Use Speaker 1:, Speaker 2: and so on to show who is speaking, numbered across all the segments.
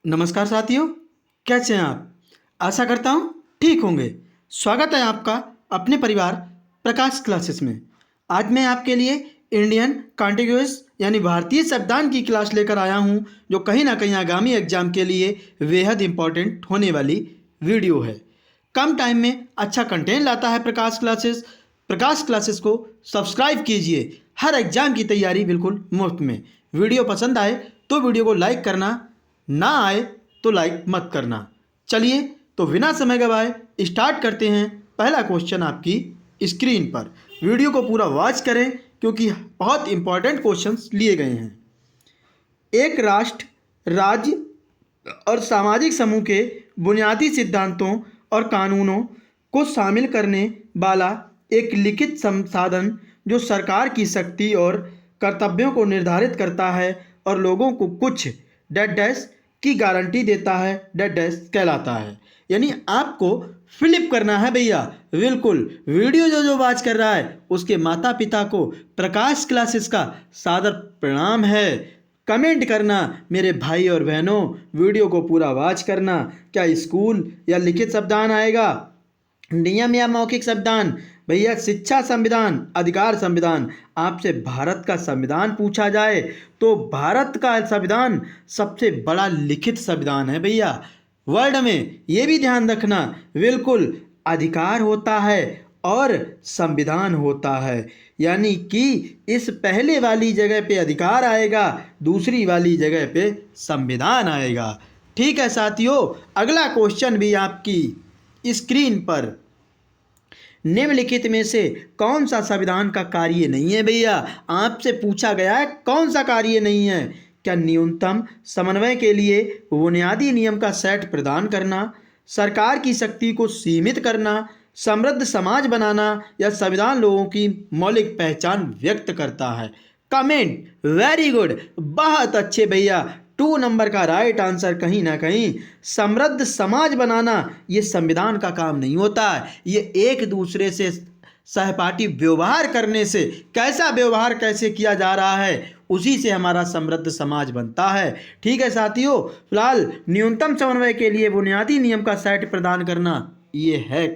Speaker 1: नमस्कार साथियों, कैसे हैं आप? आशा करता हूँ ठीक होंगे। स्वागत है आपका अपने परिवार प्रकाश क्लासेस में। आज मैं आपके लिए इंडियन कॉन्टिग्यूअस यानी भारतीय शब्दांत की क्लास लेकर आया हूँ, जो कहीं ना कहीं आगामी एग्जाम के लिए बेहद इम्पॉर्टेंट होने वाली वीडियो है। कम टाइम में अच्छा कंटेंट लाता है प्रकाश क्लासेस। प्रकाश क्लासेस को सब्सक्राइब कीजिए। हर एग्जाम की तैयारी बिल्कुल मुफ्त में। वीडियो पसंद आए तो वीडियो को लाइक करना, ना आए तो लाइक मत करना। चलिए तो बिना समय गवाए स्टार्ट करते हैं। पहला क्वेश्चन आपकी स्क्रीन पर। वीडियो को पूरा वॉच करें क्योंकि बहुत इंपॉर्टेंट क्वेश्चंस लिए गए हैं। एक राष्ट्र, राज्य और सामाजिक समूह के बुनियादी सिद्धांतों और कानूनों को शामिल करने वाला एक लिखित संसाधन जो सरकार की शक्ति और कर्तव्यों को निर्धारित करता है और लोगों को कुछ डैश डैश की गारंटी देता है, डैश डैश कहलाता है। यानी आपको फ्लिप करना है भैया। बिल्कुल, वीडियो जो जो वॉच कर रहा है उसके माता पिता को प्रकाश क्लासेस का सादर प्रणाम है। कमेंट करना मेरे भाई और बहनों, वीडियो को पूरा वॉच करना। क्या स्कूल या लिखित शब्दान आएगा, नियम या मौखिक शब्दान? भैया शिक्षा संविधान, अधिकार संविधान। आपसे भारत का संविधान पूछा जाए तो भारत का संविधान सबसे बड़ा लिखित संविधान है भैया वर्ल्ड में। ये भी ध्यान रखना। बिल्कुल, अधिकार होता है और संविधान होता है, यानी कि इस पहले वाली जगह पे अधिकार आएगा, दूसरी वाली जगह पे संविधान आएगा। ठीक है साथियों, अगला क्वेश्चन भी आपकी स्क्रीन पर। निम्नलिखित में से कौन सा संविधान का कार्य नहीं है भैया? आपसे पूछा गया है कौन सा कार्य नहीं है। क्या न्यूनतम समन्वय के लिए बुनियादी नियम का सेट प्रदान करना, सरकार की शक्ति को सीमित करना, समृद्ध समाज बनाना, या संविधान लोगों की मौलिक पहचान व्यक्त करता है? कमेंट। वेरी गुड, बहुत अच्छे भैया। 2 नंबर का राइट आंसर कहीं ना कहीं समृद्ध समाज बनाना ये संविधान का काम नहीं होता है। ये एक दूसरे से सहपाठी व्यवहार करने से, कैसा व्यवहार कैसे किया जा रहा है, उसी से हमारा समृद्ध समाज बनता है। ठीक है साथियों, फिलहाल न्यूनतम समन्वय के लिए बुनियादी नियम का सेट प्रदान करना ये है।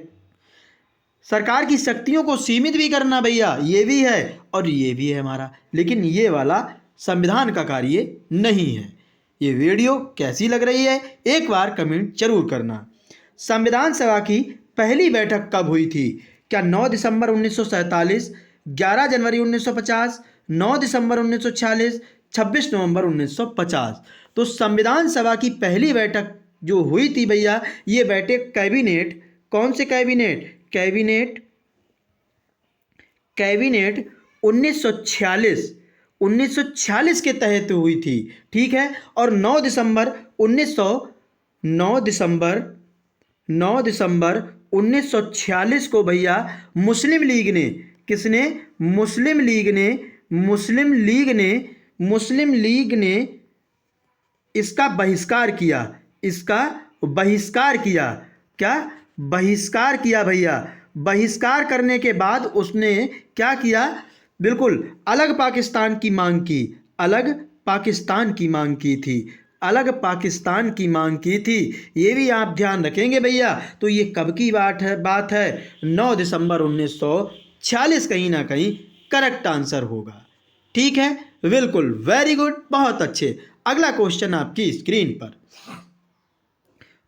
Speaker 1: सरकार की शक्तियों को सीमित भी करना भैया, ये भी है और ये भी है हमारा, लेकिन ये वाला संविधान का कार्य नहीं है। ये वीडियो कैसी लग रही है एक बार कमेंट जरूर करना। संविधान सभा की पहली बैठक कब हुई थी? क्या 9 दिसंबर 1947, 11 जनवरी 1950, 9 दिसंबर 1946, 26 नवंबर 1950? तो संविधान सभा की पहली बैठक जो हुई थी भैया, ये बैठक कैबिनेट, कौन से कैबिनेट? कैबिनेट 1946 के तहत हुई थी। ठीक है, और 9 दिसंबर 1946 को भैया मुस्लिम लीग ने, किसने? मुस्लिम लीग ने इसका बहिष्कार किया। क्या? बहिष्कार किया भैया। बहिष्कार करने के बाद उसने क्या किया? बिल्कुल, अलग पाकिस्तान की मांग की थी। ये भी आप ध्यान रखेंगे भैया। तो ये कब की बात है? 9 दिसंबर 1946 कहीं ना कहीं करेक्ट आंसर होगा। ठीक है, बिल्कुल, वेरी गुड, बहुत अच्छे। अगला क्वेश्चन आपकी स्क्रीन पर।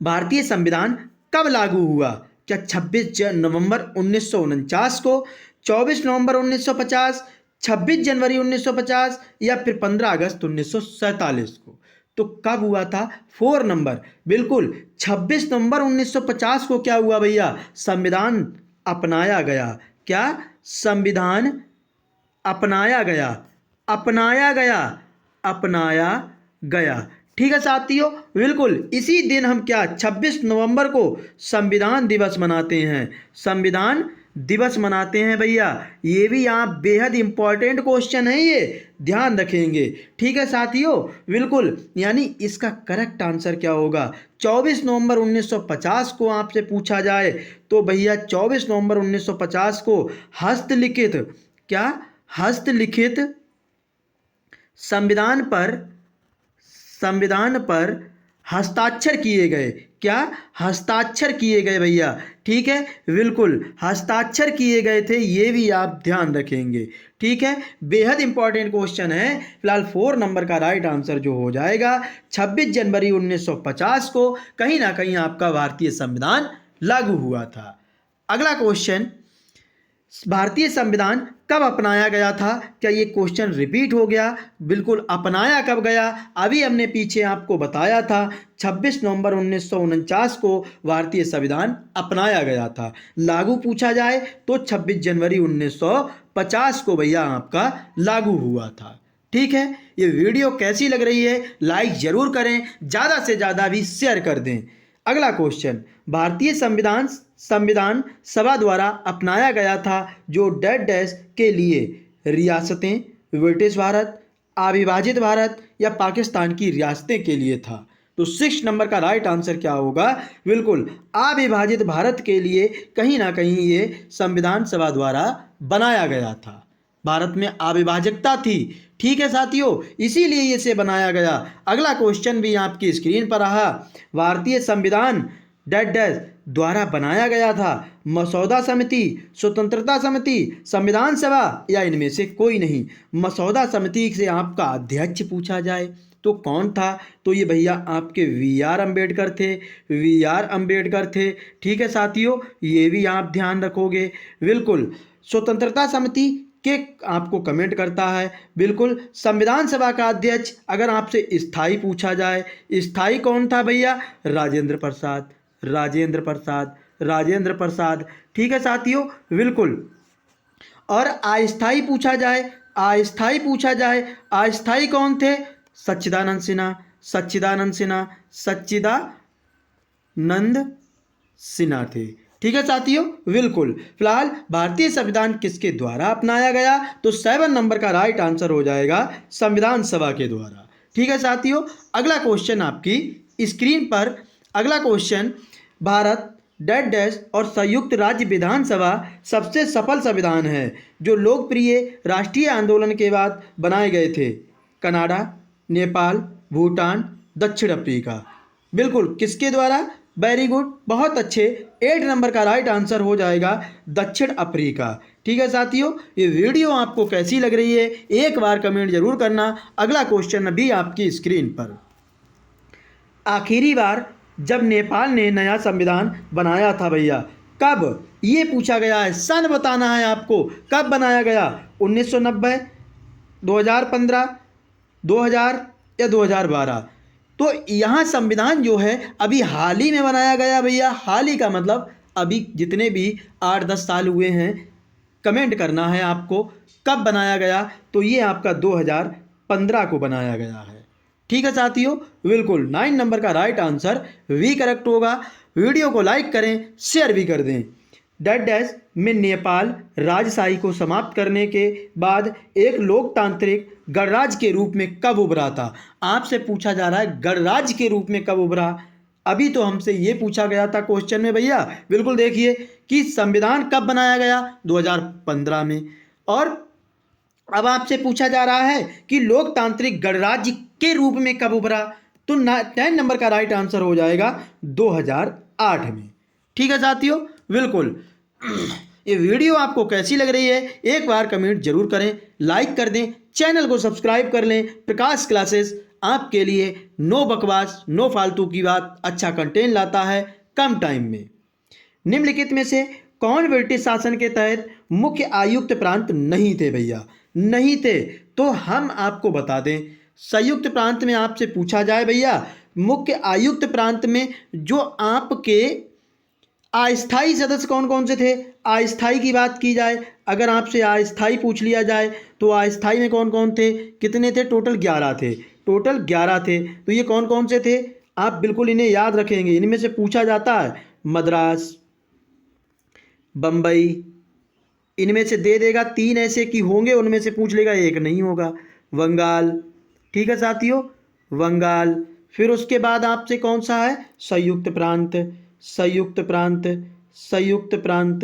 Speaker 1: भारतीय संविधान कब लागू हुआ? क्या 26 नवंबर 1949 को, 24 नवंबर 1950, 26 जनवरी 1950, या फिर 15 अगस्त 1947 को? तो कब हुआ था? 4 नंबर, बिल्कुल 26 नवंबर 1950 को क्या हुआ भैया? संविधान अपनाया गया। क्या? संविधान अपनाया गया। ठीक है साथियों, बिल्कुल इसी दिन हम क्या 26 नवंबर को संविधान दिवस मनाते हैं भैया। ये भी आप बेहद इंपॉर्टेंट क्वेश्चन है, ये ध्यान रखेंगे। ठीक है साथियों, बिल्कुल, यानी इसका करेक्ट आंसर क्या होगा? 24 नवंबर 1950 को आपसे पूछा जाए तो भैया 24 नवंबर 1950 को हस्तलिखित संविधान पर हस्ताक्षर किए गए। क्या? हस्ताक्षर किए गए भैया। ठीक है, बिल्कुल हस्ताक्षर किए गए थे, ये भी आप ध्यान रखेंगे। ठीक है, बेहद इंपॉर्टेंट क्वेश्चन है। फिलहाल 4 नंबर का राइट आंसर जो हो जाएगा 26 जनवरी 1950 को कहीं ना कहीं आपका भारतीय संविधान लागू हुआ था। अगला क्वेश्चन, भारतीय संविधान कब अपनाया गया था? क्या ये क्वेश्चन रिपीट हो गया? बिल्कुल, अपनाया कब गया? अभी हमने पीछे आपको बताया था 26 नवंबर 1949 को भारतीय संविधान अपनाया गया था। लागू पूछा जाए तो 26 जनवरी 1950 को भैया आपका लागू हुआ था। ठीक है, ये वीडियो कैसी लग रही है लाइक जरूर करें, ज़्यादा से ज़्यादा भी शेयर कर दें। अगला क्वेश्चन, भारतीय संविधान संविधान सभा द्वारा अपनाया गया था जो डैश डैश के लिए रियासतें, ब्रिटिश भारत, अविभाजित भारत या पाकिस्तान की रियासतें के लिए था। तो 6 नंबर का राइट आंसर क्या होगा? बिल्कुल अविभाजित भारत के लिए कहीं ना कहीं ये संविधान सभा द्वारा बनाया गया था। भारत में अविभाज्यता थी। ठीक है साथियों, इसीलिए इसे बनाया गया। अगला क्वेश्चन भी आपकी स्क्रीन पर रहा, भारतीय संविधान डैश डैश द्वारा बनाया गया था। मसौदा समिति, स्वतंत्रता समिति, संविधान सभा या इनमें से कोई नहीं। मसौदा समिति से आपका अध्यक्ष पूछा जाए तो कौन था? तो ये भैया आपके वी.आर. अम्बेडकर थे। वी.आर. अम्बेडकर थे। ठीक है साथियों, ये भी आप ध्यान रखोगे। बिल्कुल, स्वतंत्रता समिति के आपको कमेंट करता है। बिल्कुल, संविधान सभा का अध्यक्ष अगर आपसे स्थायी पूछा जाए, स्थायी कौन था भैया? राजेंद्र प्रसाद, राजेंद्र प्रसाद, राजेंद्र प्रसाद। ठीक है साथियों, बिल्कुल। और अस्थाई पूछा जाए, अस्थाई पूछा जाए, अस्थाई कौन थे? सच्चिदानंद सिन्हा, सच्चिदानंद सिन्हा, सच्चिदानंद सिन्हा थे। ठीक है साथियों, बिल्कुल। फिलहाल भारतीय संविधान किसके द्वारा अपनाया गया? तो 7 नंबर का राइट आंसर हो जाएगा संविधान सभा के द्वारा। ठीक है साथियों, अगला क्वेश्चन आपकी स्क्रीन पर, अगला क्वेश्चन, भारत डैश डैश और संयुक्त राज्य विधानसभा सबसे सफल संविधान है जो लोकप्रिय राष्ट्रीय आंदोलन के बाद बनाए गए थे। कनाडा, नेपाल, भूटान, दक्षिण अफ्रीका। बिल्कुल, किसके द्वारा? वेरी गुड, बहुत अच्छे। 8 नंबर का राइट आंसर हो जाएगा दक्षिण अफ्रीका। ठीक है साथियों, ये वीडियो आपको कैसी लग रही है एक बार कमेंट जरूर करना। अगला क्वेश्चन अभी आपकी स्क्रीन पर, आखिरी बार जब नेपाल ने नया संविधान बनाया था भैया, कब? ये पूछा गया है, सन बताना है आपको, कब बनाया गया? 1990, 2015, 2000 या 2012? तो यहाँ संविधान जो है अभी हाल ही में बनाया गया भैया। हाल ही का मतलब अभी जितने भी 8-10 साल हुए हैं, कमेंट करना है आपको कब बनाया गया। तो ये आपका 2015 को बनाया गया है। ठीक है साथियों, बिल्कुल 9 नंबर का राइट आंसर वी करेक्ट होगा। वीडियो को लाइक करें, शेयर भी कर दें। डैश डैश में नेपाल राजशाही को समाप्त करने के बाद एक लोकतांत्रिक गणराज्य के रूप में कब उभरा था? आपसे पूछा जा रहा है गणराज्य के रूप में कब उभरा। अभी तो हमसे ये पूछा गया था क्वेश्चन में भैया। बिल्कुल देखिए कि संविधान कब बनाया गया? 2015 में। और अब आपसे पूछा जा रहा है कि लोकतांत्रिक गणराज्य के रूप में कब उभरा। तो 10 नंबर का राइट आंसर हो जाएगा 2008 में। ठीक है साथियों, बिल्कुल। ये वीडियो आपको कैसी लग रही है एक बार कमेंट जरूर करें, लाइक कर दें, चैनल को सब्सक्राइब कर लें। प्रकाश क्लासेस आपके लिए नो बकवास, नो फालतू की बात, अच्छा कंटेंट लाता है कम टाइम में। निम्नलिखित में से कौन ब्रिटिश शासन के तहत मुख्य आयुक्त प्रांत नहीं थे भैया? नहीं थे। तो हम आपको बता दें, संयुक्त प्रांत में आपसे पूछा जाए भैया, मुख्य आयुक्त प्रांत में जो आपके अस्थाई सदस्य कौन कौन से थे? अस्थाई की बात की जाए, अगर आपसे अस्थाई पूछ लिया जाए तो अस्थाई में कौन कौन थे? कितने थे? टोटल 11 थे। टोटल 11 थे। तो ये कौन कौन से थे? आप बिल्कुल इन्हें याद रखेंगे। इनमें से पूछा जाता है मद्रास, बम्बई, इनमें से दे देगा 3 ऐसे कि होंगे, उनमें से पूछ लेगा एक नहीं होगा। बंगाल। ठीक है साथियों, बंगाल। फिर उसके बाद आपसे कौन सा है? संयुक्त प्रांत, संयुक्त प्रांत, संयुक्त प्रांत।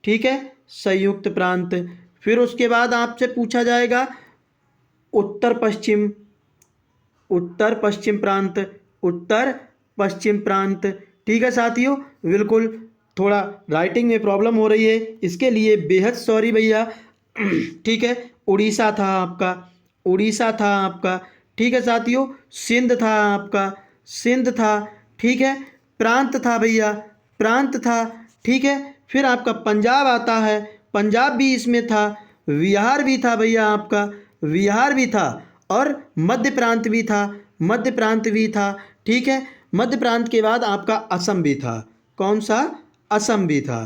Speaker 1: ठीक है, संयुक्त प्रांत। फिर उसके बाद आपसे पूछा जाएगा उत्तर पश्चिम, उत्तर पश्चिम प्रांत। उत्तर पश्चिम प्रांत। ठीक है साथियों, बिल्कुल थोड़ा राइटिंग में प्रॉब्लम हो रही है, इसके लिए बेहद सॉरी भैया। ठीक है, उड़ीसा था आपका, उड़ीसा था आपका। ठीक है साथियों, सिंध था आपका, सिंध था। ठीक है, प्रांत था भैया, प्रांत था। ठीक है, फिर आपका पंजाब आता है, पंजाब भी इसमें था। बिहार भी था भैया आपका, बिहार भी था। और मध्य प्रांत भी था, मध्य प्रांत भी था। ठीक है, मध्य प्रांत के बाद आपका असम भी था। कौन सा? असम भी था।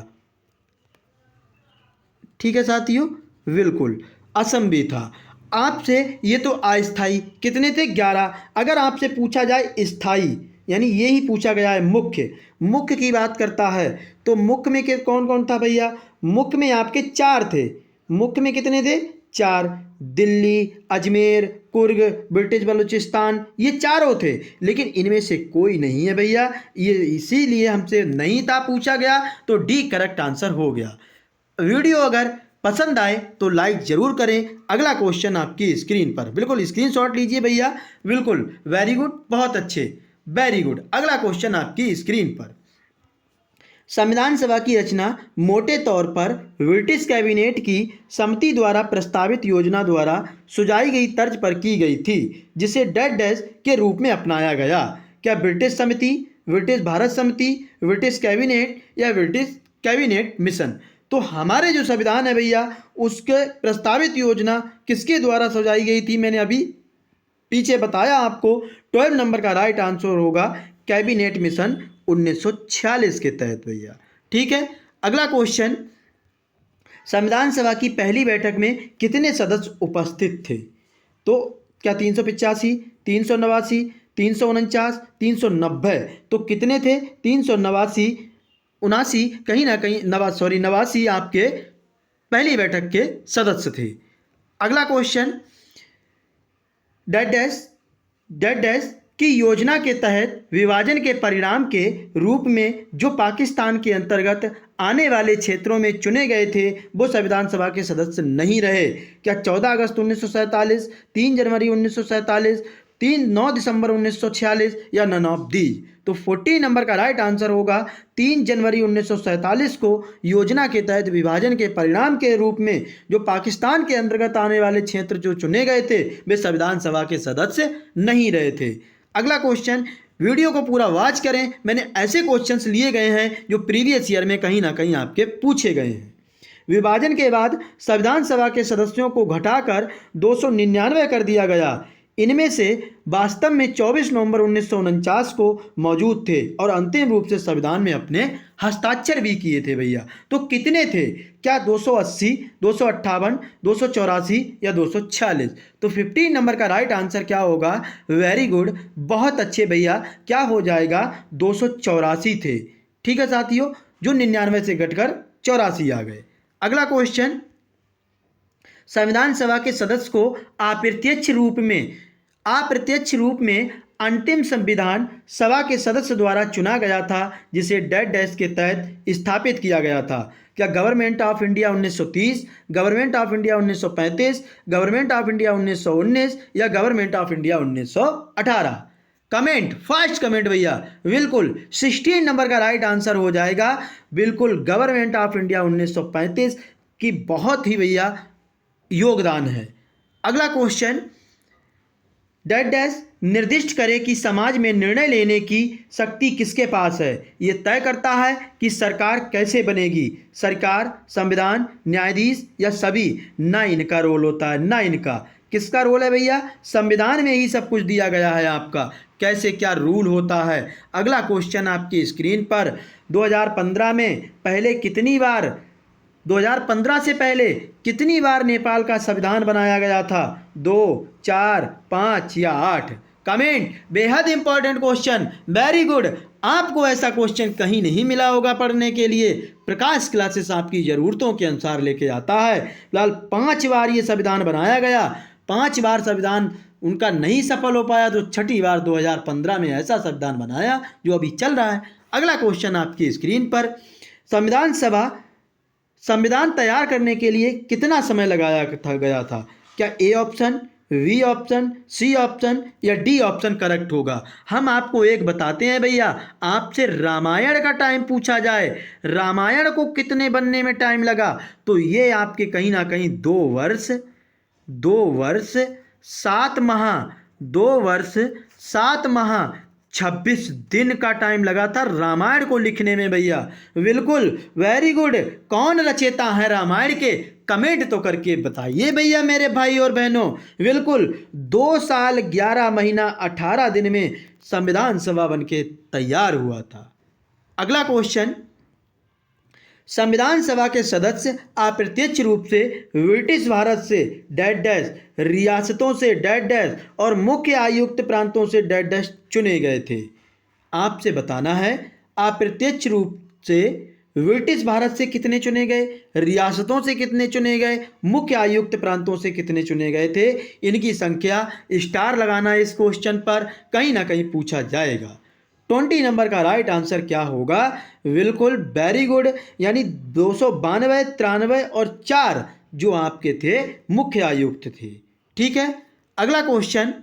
Speaker 1: ठीक है साथियों, बिल्कुल असम भी था। आपसे ये तो अस्थाई कितने थे? 11। अगर आपसे पूछा जाए स्थाई, यानी ये ही पूछा गया है मुख्य, मुख्य की बात करता है तो मुख्य में के कौन कौन था भैया? मुख्य में आपके 4 थे। मुख्य में कितने थे? 4। दिल्ली, अजमेर, कुर्ग, ब्रिटिश बलूचिस्तान, ये चारों थे। लेकिन इनमें से कोई नहीं है भैया, ये इसीलिए हमसे नहीं था पूछा गया, तो डी करेक्ट आंसर हो गया। वीडियो अगर पसंद आए तो लाइक जरूर करें। अगला क्वेश्चन आपकी स्क्रीन पर, बिल्कुल स्क्रीनशॉट लीजिए भैया। बिल्कुल वेरी गुड, बहुत अच्छे, वेरी गुड। अगला क्वेश्चन आपकी स्क्रीन पर, संविधान सभा की रचना मोटे तौर पर ब्रिटिश कैबिनेट की समिति द्वारा प्रस्तावित योजना द्वारा सुझाई गई तर्ज पर की गई थी, जिसे डैश डैश के रूप में अपनाया गया। क्या ब्रिटिश समिति, ब्रिटिश भारत समिति, ब्रिटिश कैबिनेट या ब्रिटिश कैबिनेट मिशन? तो हमारे जो संविधान है भैया, उसके प्रस्तावित योजना किसके द्वारा सुझाई गई थी? मैंने अभी पीछे बताया आपको। 12 नंबर का राइट आंसर होगा कैबिनेट मिशन 1946 के तहत भैया। ठीक है, अगला क्वेश्चन, संविधान सभा की पहली बैठक में कितने सदस्य उपस्थित थे? तो क्या 385, 389, 349, 390? तो कितने थे? 389, 79, कहीं ना कहीं 89 आपके पहली बैठक के सदस्य थे। अगला question, dash dash dash dash की योजना के तहत विभाजन के परिणाम के रूप में जो पाकिस्तान के अंतर्गत आने वाले क्षेत्रों में चुने गए थे वो संविधान सभा के सदस्य नहीं रहे। क्या 14 अगस्त 1947, 3 जनवरी 1947, 9 दिसंबर 1946 या नन ऑफ दीज? तो 14 नंबर का राइट आंसर होगा 3 जनवरी 1947 को योजना के तहत विभाजन के परिणाम के रूप में जो पाकिस्तान के अंतर्गत आने वाले क्षेत्र जो चुने गए थे वे संविधान सभा के सदस्य नहीं रहे थे। अगला क्वेश्चन, वीडियो को पूरा वॉच करें, मैंने ऐसे क्वेश्चंस लिए गए हैं जो प्रीवियस ईयर में कहीं ना कहीं आपके पूछे गए हैं। विभाजन के बाद संविधान सभा के सदस्यों को घटाकर 299 कर दिया गया। इनमें से वास्तव में 24 नवंबर 1949 को मौजूद थे और अंतिम रूप से संविधान में अपने हस्ताक्षर भी किए थे भैया। तो कितने थे? क्या 280, 258, 284 या 246? तो 15 नंबर का राइट आंसर क्या होगा? वेरी गुड, बहुत अच्छे भैया, क्या हो जाएगा? 284 थे। ठीक है साथियों, जो 99 से घटकर 84 आ गए। अगला क्वेश्चन, संविधान सभा के सदस्य को अप्रत्यक्ष रूप में अंतिम संविधान सभा के सदस्य द्वारा चुना गया था, जिसे डैश डैश के तहत स्थापित किया गया था। क्या government of India 1930, government of India 1935, government of India 1919 या government of India 1918? Comment, fast comment भैया। बिल्कुल 16 नंबर का राइट आंसर हो जाएगा, बिल्कुल गवर्नमेंट ऑफ इंडिया 1935 की बहुत ही भैया योगदान है। अगला क्वेश्चन, डैश डैश निर्दिष्ट करे कि समाज में निर्णय लेने की शक्ति किसके पास है? यह तय करता है कि सरकार कैसे बनेगी, सरकार, संविधान, न्यायाधीश या सभी? ना इनका रोल होता है, ना इनका। किसका रोल है भैया? संविधान में ही सब कुछ दिया गया है आपका, कैसे क्या रूल होता है। अगला क्वेश्चन आपकी स्क्रीन पर, 2015 में पहले कितनी बार 2015 से पहले कितनी बार नेपाल का संविधान बनाया गया था? 2, 4, 5 या 8? कमेंट, बेहद इंपॉर्टेंट क्वेश्चन, वेरी गुड। आपको ऐसा क्वेश्चन कहीं नहीं मिला होगा पढ़ने के लिए। प्रकाश क्लासेस आपकी ज़रूरतों के अनुसार लेके आता है। फिलहाल 5 बार ये संविधान बनाया गया, 5 बार संविधान उनका नहीं सफल हो पाया, तो छठी बार 2015 में ऐसा संविधान बनाया जो अभी चल रहा है। अगला क्वेश्चन आपकी स्क्रीन पर, संविधान तैयार करने के लिए कितना समय लगाया गया था? क्या A option B option, C option या डी ऑप्शन करेक्ट होगा। हम आपको एक बताते हैं भैया, आपसे रामायण का टाइम पूछा जाए, रामायण को कितने बनने में टाइम लगा, तो ये आपके कहीं ना कहीं 2 वर्ष 7 माह, 2 वर्ष 7 माह 26 दिन का टाइम लगा था रामायण को लिखने में भैया। बिल्कुल, वेरी गुड। कौन रचेता है रामायण के, कमेंट तो करके बताइए भैया मेरे भाई और बहनों। बिल्कुल, 2 साल 11 महीना 18 दिन में संविधान सभा बन के तैयार हुआ था। अगला क्वेश्चन, संविधान सभा के सदस्य अप्रत्यक्ष रूप से ब्रिटिश भारत से डैश डैश रियासतों से डैश डैश और मुख्य आयुक्त प्रांतों से डैश डैश चुने गए थे। आपसे बताना है अप्रत्यक्ष रूप से ब्रिटिश भारत से कितने चुने गए, रियासतों से कितने चुने गए, मुख्य आयुक्त प्रांतों से कितने चुने गए थे। इनकी संख्या स्टार लगाना, इस क्वेश्चन पर कहीं ना कहीं पूछा जाएगा। 20 नंबर का राइट आंसर क्या होगा, बिल्कुल वेरी गुड, यानी 292, 93 और 4 जो आपके थे मुख्य आयुक्त थे। ठीक है, अगला क्वेश्चन,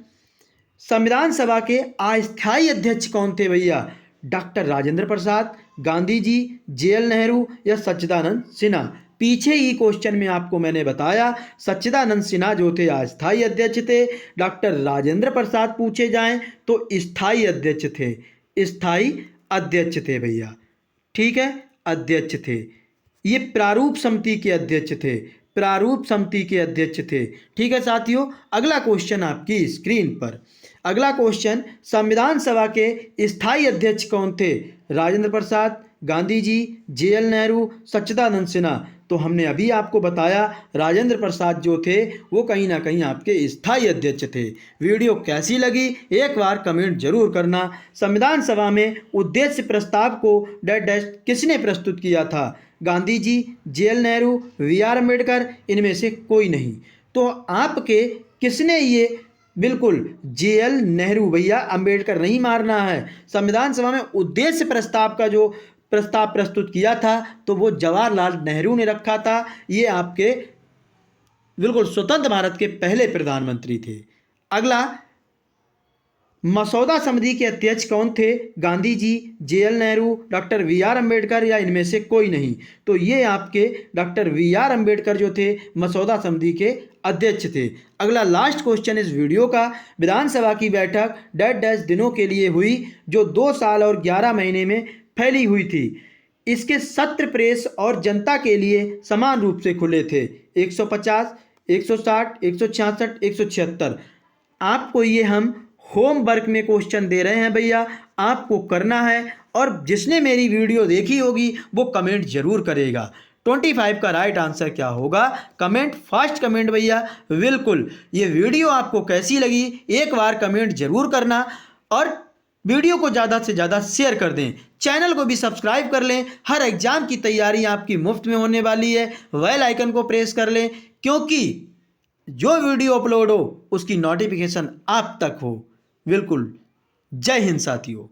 Speaker 1: संविधान सभा के अस्थायी अध्यक्ष कौन थे भैया, डॉक्टर राजेंद्र प्रसाद, गांधी जी, जेएल नेहरू या सच्चिदानंद सिन्हा। पीछे ही क्वेश्चन में आपको मैंने बताया सच्चिदानंद सिन्हा जो थे अस्थायी अध्यक्ष थे, डॉक्टर राजेंद्र प्रसाद पूछे जाएं तो स्थायी अध्यक्ष थे, स्थायी अध्यक्ष थे भैया। ठीक है, अध्यक्ष थे, ये प्रारूप समिति के अध्यक्ष थे, प्रारूप समिति के अध्यक्ष थे। ठीक है साथियों, अगला क्वेश्चन आपकी स्क्रीन पर, अगला क्वेश्चन, संविधान सभा के स्थायी अध्यक्ष कौन थे, राजेंद्र प्रसाद, गांधी जी, जेएल नेहरू, सच्चिदानंद सिन्हा। तो हमने अभी आपको बताया राजेंद्र प्रसाद जो थे वो कहीं ना कहीं आपके स्थायी अध्यक्ष थे। वीडियो कैसी लगी एक बार कमेंट जरूर करना। संविधान सभा में उद्देश्य प्रस्ताव को डैश डैश किसने प्रस्तुत किया था, गांधी जी, जेएल नेहरू, बी.आर. अम्बेडकर, इनमें से कोई नहीं। तो आपके किसने ये, बिल्कुल जेएल नेहरू भैया, अम्बेडकर नहीं मारना है। संविधान सभा में उद्देश्य प्रस्ताव का जो प्रस्ताव प्रस्तुत किया था तो वो जवाहरलाल नेहरू ने रखा था। ये आपके बिल्कुल स्वतंत्र भारत के पहले प्रधानमंत्री थे। अगला, मसौदा समिति के अध्यक्ष कौन थे, Gandhi ji, JL Nehru, doctor B R. Ambedkar या इनमें से कोई नहीं। तो ये आपके डॉक्टर बी.आर. अम्बेडकर जो थे मसौदा समिति के अध्यक्ष थे। अगला लास्ट क्वेश्चन इस वीडियो का, विधानसभा की बैठक डैश डैश दिनों के लिए हुई जो 2 साल और 11 महीने में फैली हुई थी। इसके सत्र प्रेस और जनता के लिए समान रूप से खुले थे। 150, 160, 166, 176। आपको ये हम होमवर्क में क्वेश्चन दे रहे हैं भैया, आपको करना है और जिसने मेरी वीडियो देखी होगी वो कमेंट जरूर करेगा। 25 का राइट आंसर क्या होगा, कमेंट, फर्स्ट कमेंट भैया। बिल्कुल, ये वीडियो आपको कैसी लगी एक बार कमेंट जरूर करना और वीडियो को ज़्यादा से ज़्यादा शेयर कर दें, चैनल को भी सब्सक्राइब कर लें। हर एग्जाम की तैयारी आपकी मुफ्त में होने वाली है, बेल आइकन को प्रेस कर लें क्योंकि जो वीडियो अपलोड हो उसकी नोटिफिकेशन आप तक हो। बिल्कुल, जय हिंद साथियों।